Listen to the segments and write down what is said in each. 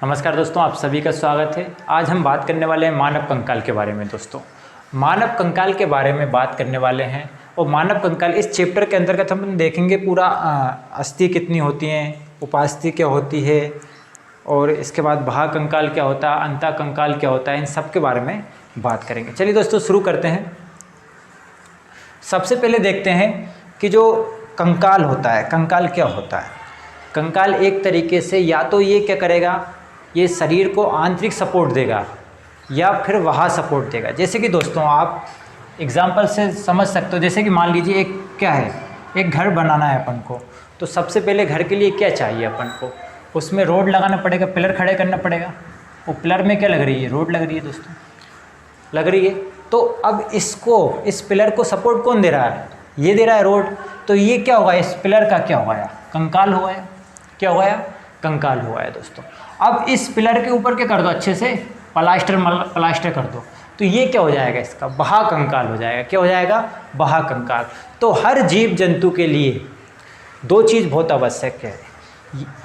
नमस्कार दोस्तों, आप सभी का स्वागत है। आज हम बात करने वाले हैं मानव कंकाल के बारे में। दोस्तों, मानव कंकाल के बारे में बात करने वाले हैं और मानव कंकाल इस चैप्टर के अंतर्गत हम देखेंगे पूरा अस्थि कितनी होती हैं, उपास्थि क्या होती है और इसके बाद बाह्य कंकाल क्या होता है, अंतः कंकाल क्या होता है, इन सब के बारे में बात करेंगे। चलिए दोस्तों शुरू करते हैं। सबसे पहले देखते हैं कि जो कंकाल होता है, कंकाल क्या होता है। कंकाल एक तरीके से या तो ये क्या करेगा, ये शरीर को आंतरिक सपोर्ट देगा या फिर बाह्य सपोर्ट देगा। जैसे कि दोस्तों आप एग्जाम्पल से समझ सकते हो। जैसे कि मान लीजिए एक क्या है, एक घर बनाना है अपन को, तो सबसे पहले घर के लिए क्या चाहिए अपन को, उसमें रोड लगाना पड़ेगा, पिलर खड़े करना पड़ेगा। वो पिलर में क्या लग रही है, रोड लग रही है दोस्तों, लग रही है। तो अब इसको, इस पिलर को सपोर्ट कौन दे रहा है, ये दे रहा है रोड। तो ये क्या होगा, इस पिलर का क्या होगा, कंकाल हुआ है। क्या हुआ है, कंकाल हुआ है दोस्तों। अब इस पिलर के ऊपर क्या कर दो, अच्छे से प्लास्टर कर दो, तो ये क्या हो जाएगा, इसका बाह्य कंकाल हो जाएगा। क्या हो जाएगा, बाह्य कंकाल। तो हर जीव जंतु के लिए दो चीज़ बहुत आवश्यक है।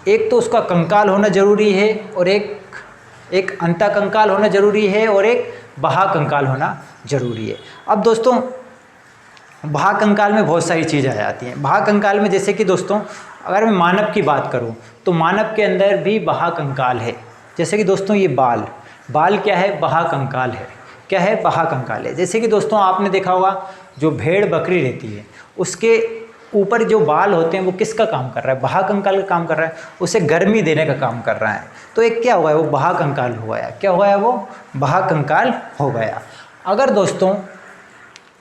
एक तो उसका कंकाल होना जरूरी है और एक अंतः कंकाल होना जरूरी है और एक बाह्य कंकाल होना जरूरी है। अब दोस्तों बाह्य कंकाल में बहुत सारी चीज़ें आ जाती हैं। बाह्य कंकाल में जैसे कि दोस्तों अगर मैं मानव की बात करूं तो मानव के अंदर भी बाह्य कंकाल है। जैसे कि दोस्तों ये बाल क्या है, बाह्य कंकाल है। क्या है, बाह्य कंकाल है। जैसे कि दोस्तों आपने देखा होगा जो भेड़ बकरी रहती है उसके ऊपर जो बाल होते हैं वो किसका काम कर रहा है, बाह्य कंकाल का काम कर रहा है। उसे गर्मी देने का काम कर रहा है। तो एक क्या हुआ है, वो बाह्य कंकाल हो गया। क्या हुआ है, वो बाह्य कंकाल हो गया। अगर दोस्तों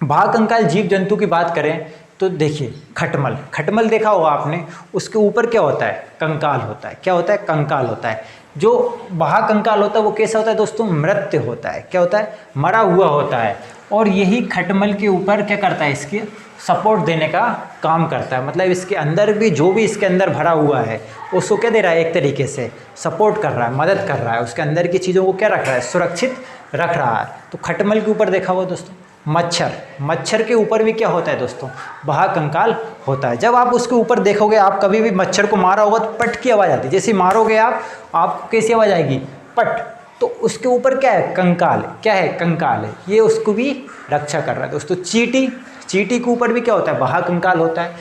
बाह्य कंकाल जीव जंतु की बात करें तो देखिए खटमल देखा होगा आपने, उसके ऊपर क्या होता है, कंकाल होता है। क्या होता है, कंकाल होता है। जो बाह्य कंकाल होता है वो कैसा होता है दोस्तों, मृत होता है। क्या होता है, मरा हुआ होता है। और यही खटमल के ऊपर क्या करता है, इसके सपोर्ट देने का काम करता है। मतलब इसके अंदर भी जो भी इसके अंदर भरा हुआ है उसको क्या दे रहा है, एक तरीके से सपोर्ट कर रहा है, मदद कर रहा है। उसके अंदर की चीज़ों को क्या रख रहा है, सुरक्षित रख रहा है। तो खटमल के ऊपर देखा हुआ दोस्तों मच्छर के ऊपर भी क्या होता है दोस्तों, बाह्य कंकाल होता है। जब आप उसके ऊपर देखोगे, आप कभी भी मच्छर को मारा होगा तो पट की आवाज़ आती है। जैसे मारोगे आपको कैसी आवाज़ आएगी, पट। तो उसके ऊपर क्या है, कंकाल। क्या है, कंकाल है। ये उसको भी रक्षा कर रहा है दोस्तों। चींटी के ऊपर भी क्या होता है, बाह्य कंकाल होता है।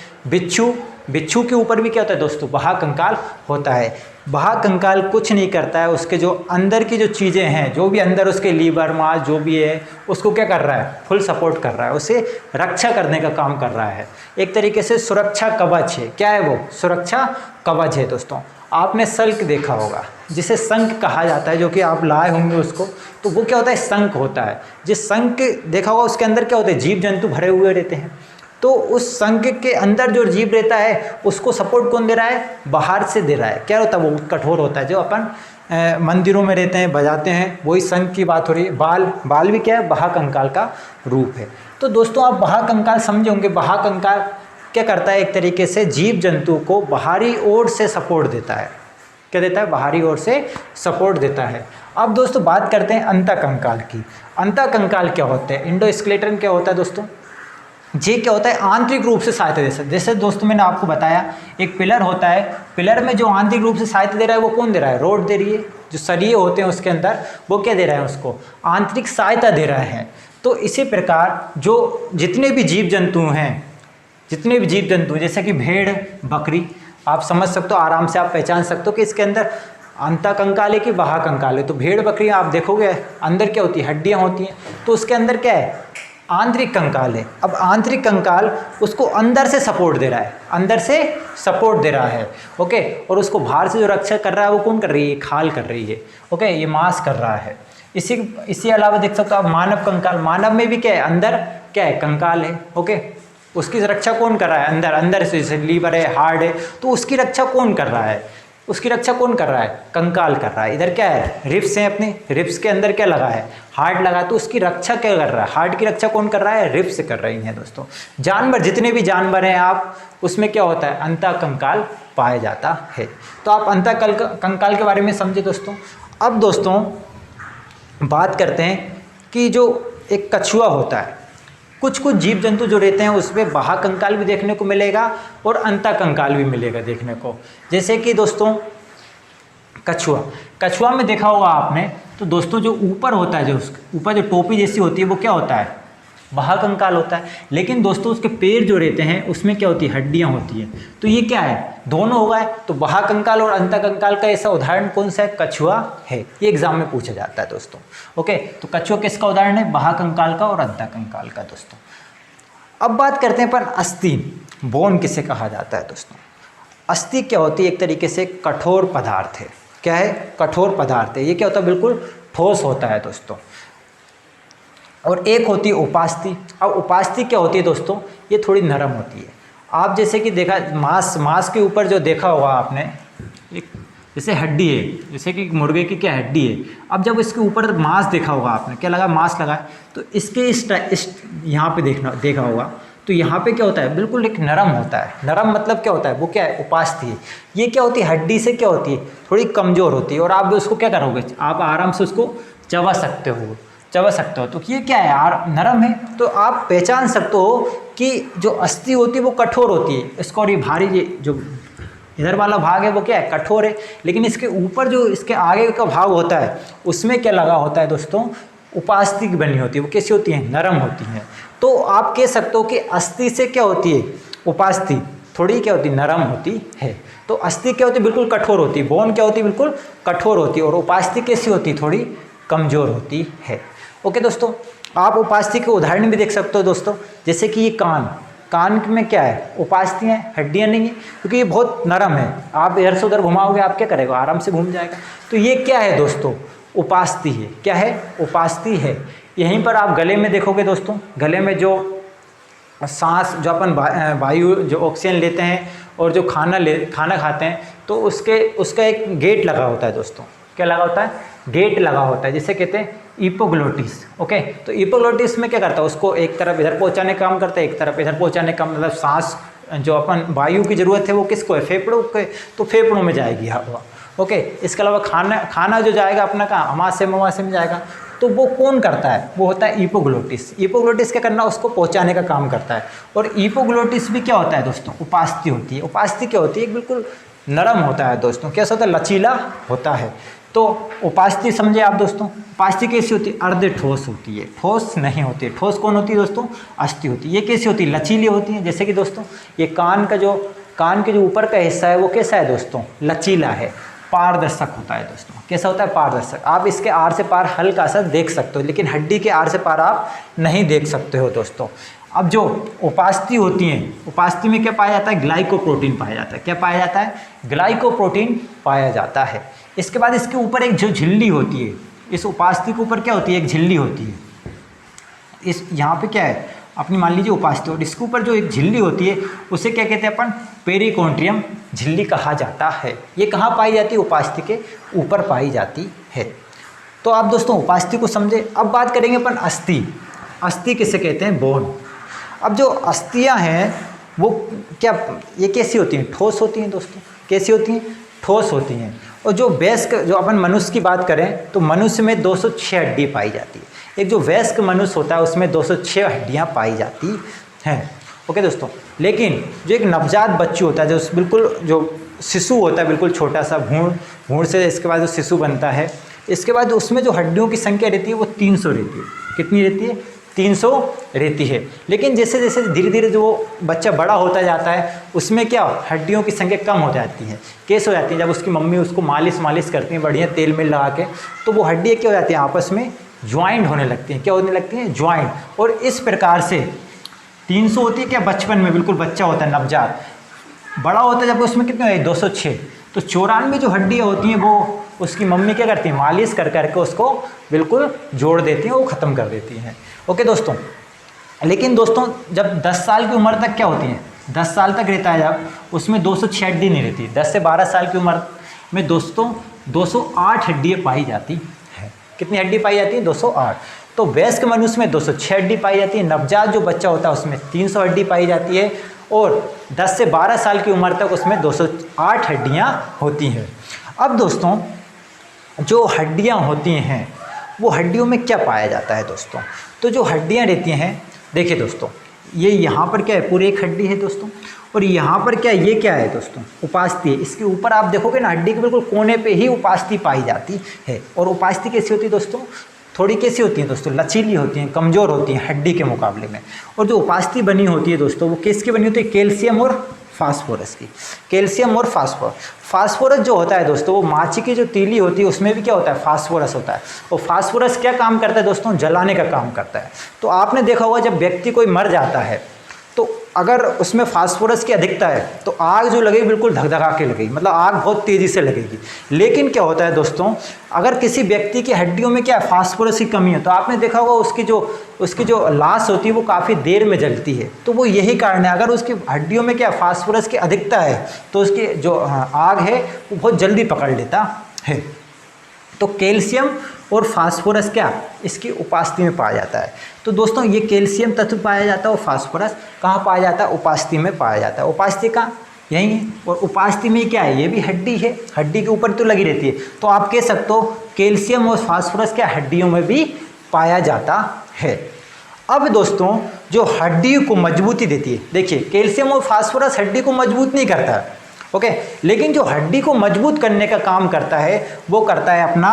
बिच्छू के ऊपर भी क्या होता है दोस्तों, बाह्य कंकाल होता है। बाह्य कंकाल कुछ नहीं करता है, उसके जो अंदर की जो चीज़ें हैं, जो भी अंदर उसके लीवर मांस जो भी है, उसको क्या कर रहा है, फुल सपोर्ट कर रहा है, उसे रक्षा करने का काम कर रहा है। एक तरीके से सुरक्षा कवच है। क्या है वो, सुरक्षा कवच है दोस्तों। आपने शल्क देखा होगा, जिसे शंख कहा जाता है, जो कि आप लाए होंगे उसको, तो वो क्या होता है, शंख होता है। जिस शंख देखा होगा उसके अंदर क्या होते हैं, जीव जंतु भरे हुए रहते हैं। तो उस शंख के अंदर जो जीव रहता है उसको सपोर्ट कौन दे रहा है, बाहर से दे रहा है। क्या होता है, वो कठोर होता है। जो अपन मंदिरों में रहते हैं, बजाते हैं, वही शंख की बात हो रही है। बाल भी क्या है, बाह्य कंकाल का रूप है। तो दोस्तों आप बाह्य कंकाल समझे होंगे। बाह्य कंकाल क्या करता है, एक तरीके से जीव जंतु को बाहरी ओर से सपोर्ट देता है। क्या देता है, बाहरी ओर से सपोर्ट देता है। अब दोस्तों बात करते हैं अंतः कंकाल की। अंतः कंकाल क्या होते हैं, एंडोस्केलेटन क्या होता है दोस्तों, ये क्या होता है, आंतरिक रूप से सहायता दे सकते। जैसे दोस्तों मैंने आपको बताया एक पिलर होता है, पिलर में जो आंतरिक रूप से सहायता दे रहा है वो कौन दे रहा है, रोड दे रही है। जो सरिये होते हैं उसके अंदर वो क्या दे रहा है, उसको आंतरिक सहायता दे रहा है। तो इसी प्रकार जो जितने भी जीव जंतु हैं, जैसे कि भेड़ बकरी, आप समझ सकते हो, आराम से आप पहचान सकते हो कि इसके अंदर अंतः कंकाल है कि बाह्य कंकाल है। तो भेड़ बकरी आप देखोगे अंदर क्या होती है, हड्डियाँ होती हैं। तो उसके अंदर क्या है, आंतरिक कंकाल है। अब आंतरिक कंकाल उसको अंदर से सपोर्ट दे रहा है, ओके। और उसको बाहर से जो रक्षा कर रहा है वो कौन कर रही है, खाल कर रही है, ओके, ये मांस कर रहा है। इसी अलावा देख सकते हो आप मानव कंकाल। मानव में भी क्या है, अंदर क्या है, कंकाल है, ओके। उसकी रक्षा कौन कर रहा है, अंदर से, जैसे लीवर है, हार्ट है, तो उसकी रक्षा कौन कर रहा है, कंकाल कर रहा है। इधर क्या है, रिब्स हैं, अपने रिब्स के अंदर क्या लगा है, हार्ट लगा। तो उसकी रक्षा क्या कर रहा है, हार्ट की रक्षा कौन कर रहा है, रिब्स कर रही हैं दोस्तों। जानवर, जितने भी जानवर हैं आप, उसमें क्या होता है, अंतः कंकाल पाया जाता है। तो आप अंतः कंकाल के बारे में समझे दोस्तों। अब दोस्तों बात करते हैं कि जो एक कछुआ होता है, कुछ जीव जंतु जो रहते हैं उसमें बाह्य कंकाल भी देखने को मिलेगा और अंतः कंकाल भी मिलेगा देखने को। जैसे कि दोस्तों कछुआ। कछुआ में देखा होगा आपने, तो दोस्तों जो ऊपर होता है, जो ऊपर जो टोपी जैसी होती है वो क्या होता है, बहाकंकाल होता है। लेकिन दोस्तों उसके पैर जो रहते हैं उसमें क्या होती है, हड्डियां होती हैं। तो ये क्या है, दोनों होगा है। तो बहाकंकाल और अंतकंकाल का ऐसा उदाहरण कौन सा है, कछुआ है। ये एग्जाम में पूछा जाता है दोस्तों। ओके, तो कछुआ किसका उदाहरण है, बहाकंकाल का और अंतकंकाल का दोस्तों। अब बात करते हैं पर अस्थि, बोन किसे कहा जाता है दोस्तों। अस्थि क्या होती है, एक तरीके से कठोर पदार्थ है। क्या है, कठोर पदार्थ है। ये क्या होता है, बिल्कुल ठोस होता है दोस्तों। और एक होती है उपास्थि। अब उपास्थि क्या होती है दोस्तों, ये थोड़ी नरम होती है। आप जैसे कि देखा मांस के ऊपर जो देखा होगा आपने, एक जैसे हड्डी है, जैसे कि मुर्गे की क्या हड्डी है। अब जब इसके ऊपर मांस देखा होगा आपने, क्या लगा, मांस लगा है, तो इसके इस यहाँ पे देखा होगा, तो यहाँ पे क्या होता है, बिल्कुल एक नरम होता है। नरम मतलब क्या होता है, वो क्या है, उपास्थि है। ये क्या होती है, हड्डी से क्या होती है, थोड़ी कमज़ोर होती है। और आप उसको क्या करोगे, आप आराम से उसको चबा सकते हो। तो ये क्या है, नरम है। तो आप पहचान सकते हो कि जो अस्थि होती है वो कठोर होती है। इसको, और ये भारी, ये जो इधर वाला भाग है वो क्या है, कठोर है। लेकिन इसके ऊपर जो इसके आगे का भाग होता है उसमें क्या लगा होता है दोस्तों, उपास्थि की बनी होती है। वो कैसी होती है, नरम होती है। तो आप कह सकते हो कि अस्थि से क्या होती है, उपास्थि थोड़ी क्या होती है, नरम होती है। तो अस्थि क्या होती है, बिल्कुल कठोर होती है। बोन क्या होती है, बिल्कुल कठोर होती है। और उपास्थि कैसी होती है, थोड़ी कमज़ोर होती है। ओके दोस्तों, आप उपास्थि के उदाहरण भी देख सकते हो दोस्तों। जैसे कि ये कान में क्या है, उपास्थि है, हड्डियाँ नहीं है, क्योंकि ये बहुत नरम है। आप इधर से उधर घुमाओगे, आप क्या करेगा, आराम से घूम जाएगा। तो ये क्या है दोस्तों, उपास्थि है। क्या है, उपास्थि है। यहीं पर आप गले में देखोगे दोस्तों, गले में जो सांस, जो अपन वायु, जो ऑक्सीजन लेते हैं और जो खाना खाते हैं, तो उसका एक गेट लगा होता है दोस्तों। क्या लगा होता है, गेट लगा होता है, जिसे कहते हैं इपोग्लोटिस। ओके, तो इपोग्लोटिस में क्या करता है, उसको एक तरफ इधर पहुंचाने का काम करता है, एक तरफ इधर पहुंचाने का, मतलब सांस जो अपन वायु की जरूरत है वो किसको है, फेफड़ों के, तो फेफड़ों में जाएगी हवा। ओके, इसके अलावा खाना जो जाएगा अपना कहाँ, अमाशय में जाएगा। तो वो कौन करता है, वो होता है इपोग्लोटिस। इपोग्लोटिस क्या करना, उसको पहुंचाने का काम करता है। और इपोग्लोटिस भी क्या होता है दोस्तों, उपास्थि होती है। उपास्थि क्या होती है, बिल्कुल नरम होता है दोस्तों। कैसा होता है, लचीला होता है। तो उपास्थि समझे आप दोस्तों। उपास्थि कैसी होती है, अर्ध ठोस होती है, ठोस नहीं होती है। ठोस कौन होती है दोस्तों, अस्थि होती है। ये कैसी होती है, लचीली होती है। जैसे कि दोस्तों ये कान के जो ऊपर का हिस्सा है वो कैसा है दोस्तों, लचीला है, पारदर्शक होता है दोस्तों। कैसा होता है, पारदर्शक। आप इसके आर से पार हल्का सा देख सकते हो, लेकिन हड्डी के आर से पार आप नहीं देख सकते हो दोस्तों। अब जो उपास्थि होती हैं, उपास्थि में क्या पाया जाता है, ग्लाइकोप्रोटीन पाया जाता है। क्या पाया जाता है, ग्लाइकोप्रोटीन पाया जाता है। इसके बाद इसके ऊपर एक जो झिल्ली होती है, इस उपास्थि के ऊपर क्या होती है, एक झिल्ली होती है। इस यहाँ पे क्या है, अपनी मान लीजिए उपास्थि, और इसके ऊपर जो एक झिल्ली होती है उसे क्या कहते हैं अपन, पेरिकोन्ड्रियम झिल्ली कहा जाता है। ये कहाँ पाई जाती है, उपास्थि के ऊपर पाई जाती है। तो आप दोस्तों उपास्थि को समझे। अब बात करेंगे अपन अस्थि। अस्थि किसे कहते हैं, बोन। अब जो अस्थियाँ हैं वो क्या, ये कैसी होती हैं, ठोस होती हैं दोस्तों। कैसी होती हैं, ठोस होती हैं। और जो वयस्क, जो अपन मनुष्य की बात करें तो मनुष्य में 206 हड्डी पाई जाती है। एक जो वयस्क मनुष्य होता है उसमें 206 हड्डियाँ पाई जाती हैं। ओके दोस्तों, लेकिन जो एक नवजात बच्चू होता है, जो बिल्कुल जो शिशु होता है, बिल्कुल छोटा सा भ्रूण से इसके बाद जो शिशु बनता है, इसके बाद उसमें जो हड्डियों की संख्या रहती है वो 300 रहती है। कितनी रहती है, 300 रहती है। लेकिन जैसे जैसे धीरे धीरे जो बच्चा बड़ा होता जाता है उसमें क्या, हड्डियों की संख्या कम हो जाती है। कैसे हो जाती है, जब उसकी मम्मी उसको मालिश करती है बढ़िया तेल में लगा के, तो वो हड्डियाँ क्या हो जाती हैं, आपस में ज्वाइंट होने लगती हैं। क्या होने लगती हैं, ज्वाइंट। और इस प्रकार से 300 होती है क्या, बचपन में बिल्कुल बच्चा होता है नवजात। बड़ा होता है जब उसमें कितने होते हैं, 206। तो 94 जो हड्डियाँ होती हैं वो उसकी मम्मी क्या करती है, मालिश कर करके उसको बिल्कुल जोड़ देती हैं, वो ख़त्म कर देती हैं। ओके दोस्तों, लेकिन दोस्तों जब 10 साल की उम्र तक क्या होती है, 10 साल तक रहता है जब, उसमें 206 हड्डी नहीं रहती। 10 से 12 साल की उम्र में दोस्तों 208 हड्डियाँ पाई जाती है। कितनी हड्डी पाई जाती है, 208। तो वयस्क मनुष्य में 206 हड्डी पाई जाती है। नवजात जो बच्चा होता है उसमें 300 हड्डी पाई जाती है। और 10 से 12 साल की उम्र तक उसमें 208 हड्डियाँ होती हैं। अब दोस्तों जो हड्डियाँ होती हैं वो हड्डियों में क्या पाया जाता है दोस्तों, तो जो हड्डियाँ रहती हैं, देखिए दोस्तों ये यहाँ पर क्या है, पूरी एक हड्डी है दोस्तों, और यहाँ पर क्या है, ये क्या है दोस्तों, उपास्थि है। इसके ऊपर आप देखोगे ना, हड्डी के बिल्कुल कोने पे ही उपास्थि पाई जाती है। और उपास्थि कैसी होती है दोस्तों, थोड़ी कैसी होती है दोस्तों, लचीली होती हैं, कमज़ोर होती हैं हड्डी के मुकाबले में। और जो उपास्थि बनी होती है दोस्तों, वो किसकी बनी होती है, कैल्शियम और फास्फोरस की। कैल्शियम और फास्फोरस जो होता है दोस्तों, वो माची की जो तीली होती है उसमें भी क्या होता है, फास्फोरस होता है। और फास्फोरस क्या काम करता है दोस्तों, जलाने का काम करता है। तो आपने देखा होगा जब व्यक्ति कोई मर जाता है तो अगर उसमें फास्फोरस की अधिकता है तो आग जो लगेगी बिल्कुल धगधगा के लगेगी, मतलब आग बहुत तेज़ी से लगेगी। लेकिन क्या होता है दोस्तों, अगर किसी व्यक्ति की हड्डियों में क्या है, फास्फोरस की कमी है, तो आपने देखा होगा उसकी जो लाश होती है वो काफ़ी देर में जलती है। तो वो यही कारण है, अगर उसकी हड्डियों में क्या फास्फोरस की अधिकता है तो उसकी जो आग है वो बहुत जल्दी पकड़ लेता है। तो कैल्शियम और फास्फोरस क्या इसकी उपास्थि में पाया जाता है। तो दोस्तों ये कैल्शियम तत्व पाया जाता है और फास्फोरस कहाँ पाया जाता है, उपास्थि में पाया जाता है। उपास्थि का यही है, और उपास्थि में क्या है, ये भी हड्डी है, हड्डी के ऊपर तो लगी रहती है। तो आप कह सकते हो कैल्शियम और फास्फोरस क्या हड्डियों में भी पाया जाता है। अब दोस्तों जो हड्डी को मजबूती देती है, देखिए कैल्शियम और फास्फोरस हड्डी को मजबूत नहीं करता है, ओके, लेकिन जो हड्डी को मजबूत करने का काम करता है वो करता है अपना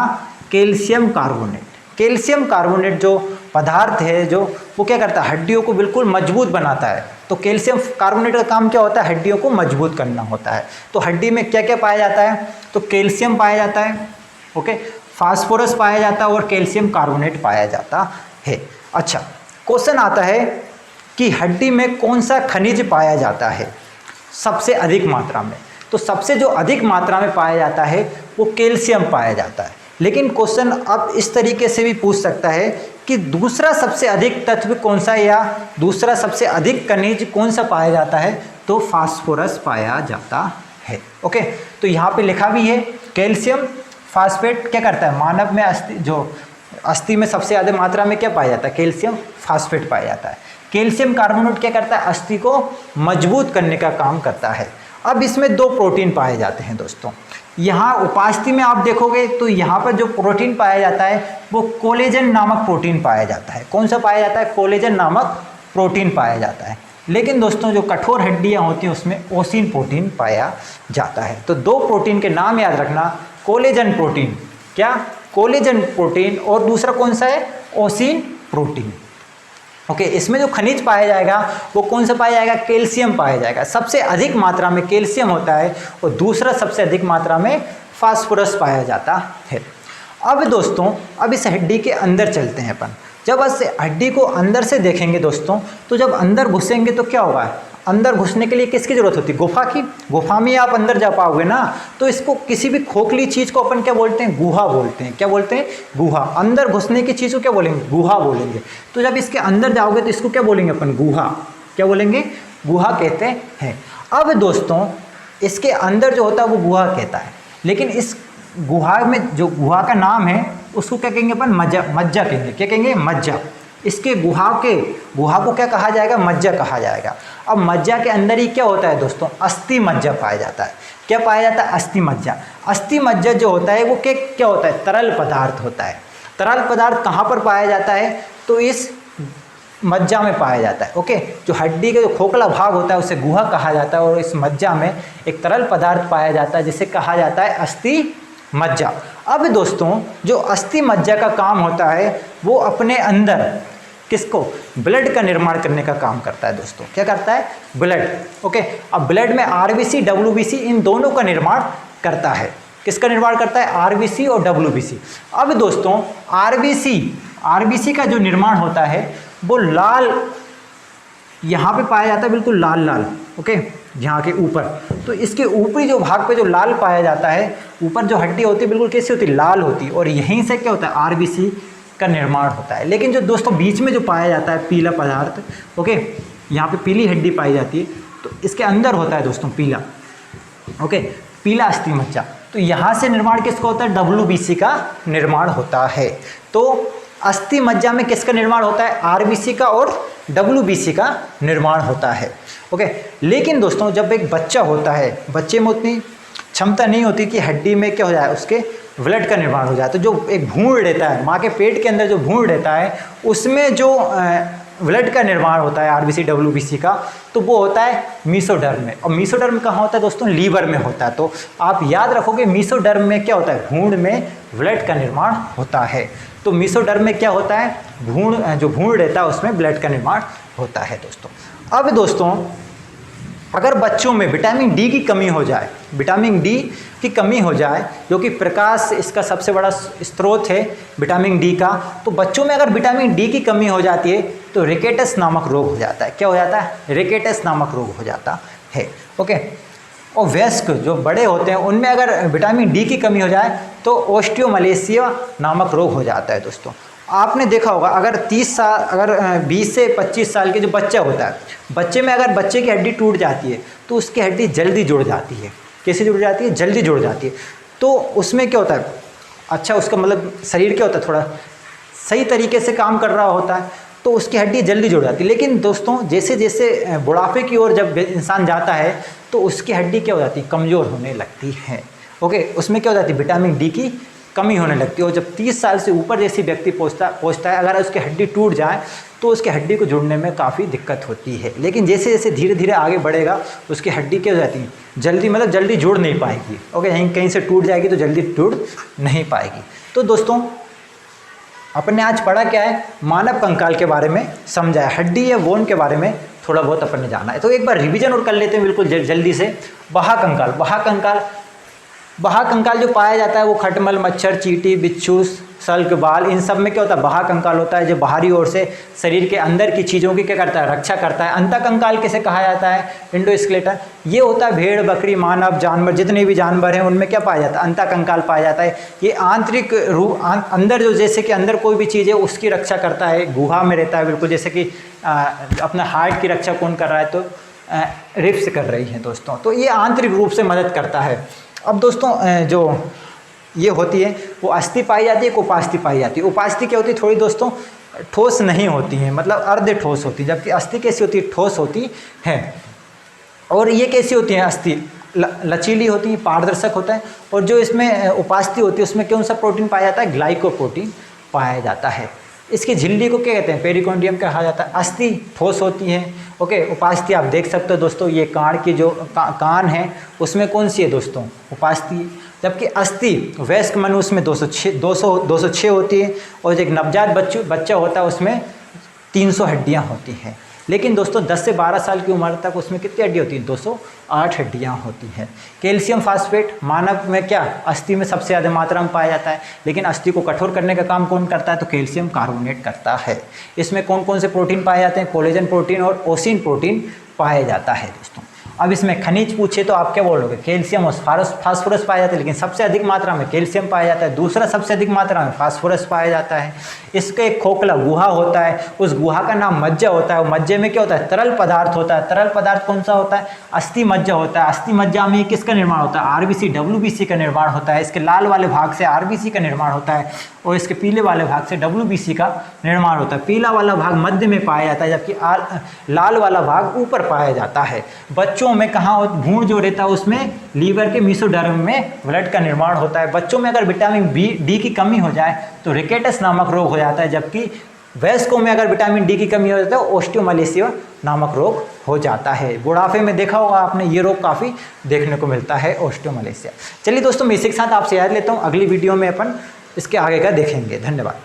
कैल्शियम कार्बोनेट। कैल्शियम कार्बोनेट जो पदार्थ है जो वो क्या करता है, हड्डियों को बिल्कुल मजबूत बनाता है। तो कैल्शियम कार्बोनेट का काम क्या होता है, हड्डियों को मजबूत करना होता है। तो हड्डी में क्या क्या पाया जाता है, तो कैल्शियम पाया जाता है, ओके, फास्फोरस पाया जाता है और कैल्शियम कार्बोनेट पाया जाता है। अच्छा, क्वेश्चन आता है कि हड्डी में कौन सा खनिज पाया जाता है सबसे अधिक मात्रा में। तो सबसे जो अधिक मात्रा में पाया जाता है वो कैल्शियम पाया जाता है। लेकिन क्वेश्चन अब इस तरीके से भी पूछ सकता है कि दूसरा सबसे अधिक तत्व कौन सा, या दूसरा सबसे अधिक खनिज कौन सा पाया जाता है, तो फास्फोरस पाया जाता है। ओके, तो यहाँ पे लिखा भी है कैल्शियम फास्फेट क्या करता है, मानव में अस्थि में सबसे ज़्यादा मात्रा में क्या पाया जाता है, कैल्शियम फास्फेट पाया जाता है। कैल्शियम कार्बोनेट क्या करता है, अस्थि को मजबूत करने का काम करता है। अब इसमें दो प्रोटीन पाए जाते हैं दोस्तों। यहाँ उपास्थि में आप देखोगे तो यहाँ पर जो प्रोटीन पाया जाता है वो कोलेजन नामक प्रोटीन पाया जाता है। कौन सा पाया जाता है, कोलेजन नामक प्रोटीन पाया जाता है। लेकिन दोस्तों जो कठोर हड्डियाँ होती हैं उसमें ओसिन प्रोटीन पाया जाता है। तो दो प्रोटीन के नाम याद रखना, कोलेजन प्रोटीन, क्या कोलेजन प्रोटीन, और दूसरा कौन सा है, ओसिन प्रोटीन। ओके, इसमें जो खनिज पाया जाएगा वो कौन सा पाया जाएगा, कैल्शियम पाया जाएगा। सबसे अधिक मात्रा में कैल्शियम होता है और दूसरा सबसे अधिक मात्रा में फास्फोरस पाया जाता है। अब दोस्तों अब इस हड्डी के अंदर चलते हैं अपन। जब इस हड्डी को अंदर से देखेंगे दोस्तों, तो जब अंदर घुसेंगे तो क्या होगा, अंदर घुसने के लिए किसकी ज़रूरत होती है, गुफा की। गुफा में आप अंदर जा पाओगे ना, तो इसको किसी भी खोखली चीज़ को अपन क्या बोलते हैं, गुहा बोलते हैं। क्या बोलते हैं, गुहा। अंदर घुसने की चीज़ को क्या बोलेंगे, गुहा बोलेंगे। तो जब इसके अंदर जाओगे तो इसको क्या बोलेंगे अपन, गुहा। क्या बोलेंगे, गुहा कहते हैं। अब दोस्तों इसके अंदर जो होता है वो गुहा कहता है, लेकिन इस गुहा में जो गुहा का नाम है उसको क्या कहेंगे अपन, मज्जा कहेंगे। क्या कहेंगे, मज्जा। इसके गुहा को क्या कहा जाएगा, मज्जा कहा जाएगा। अब मज्जा के अंदर ही क्या होता है दोस्तों, अस्थि मज्जा पाया जाता है। क्या पाया जाता है, अस्थि मज्जा। अस्थि मज्जा जो होता है वो क्या होता है, तरल पदार्थ होता है। तरल पदार्थ कहाँ पर पाया जाता है, तो इस मज्जा में पाया जाता है। ओके, जो हड्डी का जो खोखला भाग होता है उसे गुहा कहा जाता है, और इस मज्जा में एक तरल पदार्थ पाया जाता है जिसे कहा जाता है अस्थि मज्जा। अब दोस्तों जो अस्थि मज्जा का काम होता है वो अपने अंदर किसको, ब्लड का निर्माण करने का काम करता है दोस्तों। क्या करता है, ब्लड। ओके, अब ब्लड में आरबीसी डब्ल्यूबीसी इन दोनों का निर्माण करता है। किसका निर्माण करता है, आरबीसी और डब्ल्यूबीसी। अब दोस्तों आरबीसी का जो निर्माण होता है वो लाल यहाँ पे पाया जाता है, बिल्कुल लाल लाल। ओके, यहाँ के ऊपर, तो इसके ऊपरी जो भाग पे जो लाल पाया जाता है, ऊपर जो हड्डी होती है बिल्कुल कैसी होती है, लाल होती है, और यहीं से क्या होता है, आरबीसी का निर्माण होता है। लेकिन जो दोस्तों बीच में जो पाया जाता है पीला पदार्थ, ओके, यहाँ पे पीली हड्डी पाई जाती है, तो इसके अंदर होता है दोस्तों पीला, ओके, पीला अस्थि मज्जा। तो यहाँ से निर्माण किसका होता है, डब्ल्यूबीसी का निर्माण होता है। तो अस्थि मज्जा में किसका निर्माण होता है, आरबीसी का और डब्ल्यूबीसी का निर्माण होता है। ओके, लेकिन दोस्तों जब एक बच्चा होता है, बच्चे में उतनी क्षमता नहीं होती कि हड्डी में क्या हो जाए, उसके ब्लड का निर्माण हो जाए। तो जो एक भ्रूण रहता है, माँ के पेट के अंदर जो भ्रूण रहता है उसमें जो ब्लड का निर्माण होता है आरबीसी डब्ल्यूबीसी का, तो वो होता है मीसोडर्म में। और मीसोडर्म कहाँ होता है दोस्तों? लीवर में होता है। तो आप याद रखोगे मीसोडर्म में क्या होता है? भ्रूण में ब्लड का निर्माण होता है। तो मीसोडर्म में क्या होता है? जो भ्रूण रहता है उसमें ब्लड का निर्माण होता है दोस्तों। अब दोस्तों अगर बच्चों में विटामिन डी की कमी हो जाए, विटामिन डी की कमी हो जाए, जो कि प्रकाश इसका सबसे बड़ा स्रोत है विटामिन डी का, तो बच्चों में अगर विटामिन डी की कमी हो जाती है तो रिकेटस नामक रोग हो जाता है। क्या हो जाता है? रिकेटस नामक रोग हो जाता है। ओके। और वयस्क जो बड़े होते हैं उनमें अगर विटामिन डी की कमी हो जाए तो ओस्टियोमलेशिया नामक रोग हो जाता है दोस्तों। आपने देखा होगा अगर 20 से 25 साल के जो बच्चा होता है, बच्चे में अगर बच्चे की हड्डी टूट जाती है तो उसकी हड्डी जल्दी जुड़ जाती है। कैसे जुड़ जाती है? जल्दी जुड़ जाती है। तो उसमें क्या होता है? अच्छा, उसका मतलब शरीर क्या होता है? थोड़ा सही तरीके से काम कर रहा होता है तो उसकी हड्डी जल्दी जुड़ जाती है। लेकिन दोस्तों जैसे जैसे बुढ़ापे की ओर जब इंसान जाता है तो उसकी हड्डी क्या हो जाती है? कमज़ोर होने लगती है। ओके। उसमें क्या हो जाती है? विटामिन डी की कमी होने लगती है। और जब 30 साल से ऊपर जैसी व्यक्ति पहुँचता है, अगर उसकी हड्डी टूट जाए तो उसकी हड्डी को जुड़ने में काफ़ी दिक्कत होती है। लेकिन जैसे जैसे धीरे धीरे आगे बढ़ेगा उसकी हड्डी क्या हो जाती है? जल्दी, मतलब जल्दी जुड़ नहीं पाएगी। ओके। कहीं से टूट जाएगी तो जल्दी जुड़ नहीं पाएगी। तो दोस्तों अपन ने आज पढ़ा क्या है? मानव कंकाल के बारे में समझा है, हड्डी या बोन के बारे में थोड़ा बहुत अपन ने जाना है। तो एक बार रिवीजन और कर लेते हैं बिल्कुल जल्दी से। बहाकंकाल जो पाया जाता है वो खटमल, मच्छर, चींटी, बिच्छू, सल्क, बाल, इन सब में क्या होता है? बहाकंकाल होता है जो बाहरी ओर से शरीर के अंदर की चीज़ों की क्या करता है? रक्षा करता है। अंतःकंकाल किसे कहा जाता है? इंडोस्केलेटन। ये होता है भेड़, बकरी, मानव, जानवर, जितने भी जानवर हैं उनमें क्या पाया जाता है? अंतःकंकाल पाया जाता है। ये आंतरिक रूप अंदर जो, जैसे कि अंदर कोई भी चीज़ है उसकी रक्षा करता है, गुहा में रहता है बिल्कुल। जैसे कि अपना हार्ट की रक्षा कौन कर रहा है? तो रिब्स कर रही है दोस्तों। तो ये आंतरिक रूप से मदद करता है। अब दोस्तों जो ये होती है वो अस्थि पाई जाती है, उपास्थि पाई जाती है। उपास्थि क्या होती है? थोड़ी दोस्तों ठोस नहीं होती है, मतलब अर्ध ठोस होती है, जबकि अस्थि कैसी होती है? ठोस होती है। और ये कैसी होती है? अस्थि लचीली होती है, पारदर्शक होता है। और जो इसमें उपास्थि होती है उसमें कौन सा प्रोटीन पाया जाता है? ग्लाइकोप्रोटीन पाया जाता है। इसकी झिल्ली को क्या कहते हैं? पेरिकोन्डियम कहा जाता है। अस्थि ठोस होती है। ओके। उपास्थि आप देख सकते हो दोस्तों, ये कान की जो कान है उसमें कौन सी है दोस्तों? उपास्थि। जबकि अस्थि वयस्क मनुष्य में 206 होती है। और एक नवजात बच्चा होता है उसमें 300 हड्डियाँ होती हैं। लेकिन दोस्तों 10 से 12 साल की उम्र तक उसमें कितनी हड्डी होती है? 208 हड्डियाँ होती हैं। कैल्शियम फास्फेट मानव में क्या? अस्थि में सबसे ज़्यादा मात्रा में पाया जाता है। लेकिन अस्थि को कठोर करने का काम कौन करता है? तो कैल्शियम कार्बोनेट करता है। इसमें कौन कौन से प्रोटीन पाए जाते हैं? कोलेजन प्रोटीन और ओसिन प्रोटीन पाया जाता है दोस्तों। अब इसमें खनिज पूछे तो आप क्या बोलोगे? कैल्शियम और फास्फोरस पाया जाता है, लेकिन सबसे अधिक मात्रा में कैल्शियम पाया जाता है। दूसरा सबसे अधिक मात्रा में फास्फोरस पाया जाता है। इसका एक खोखला गुहा होता है, उस गुहा का नाम मज्जा होता है। और मज्जे में क्या होता है? तरल पदार्थ होता है। तरल पदार्थ कौन सा होता है? अस्थि मज्जा होता है। अस्थि मज्जा में किसका निर्माण होता है? आरबीसी डब्ल्यूबीसी का निर्माण होता है। इसके लाल वाले भाग से आरबीसी का निर्माण होता है और इसके पीले वाले भाग से डब्ल्यूबीसी का निर्माण होता है। पीला वाला भाग मध्य में पाया जाता है जबकि लाल वाला भाग ऊपर पाया जाता है। बच्चों में कहाँ भ्रूण जो रहता है उसमें लीवर के मीसोडर्म में ब्लड का निर्माण होता है। बच्चों में अगर विटामिन डी की कमी हो जाए तो रिकेटस नामक रोग हो जाता है। जबकि वयस्कों में अगर विटामिन डी की कमी हो जाती है तो ओस्टियोमलेशिया नामक रोग हो जाता है। बुढ़ापे में देखा होगा आपने ये रोग काफ़ी देखने को मिलता है, ओस्टियोमलेशिया। चलिए दोस्तों मैं इसी के साथ आपसे याद लेता हूँ, अगली वीडियो में अपन इसके आगे का देखेंगे। धन्यवाद।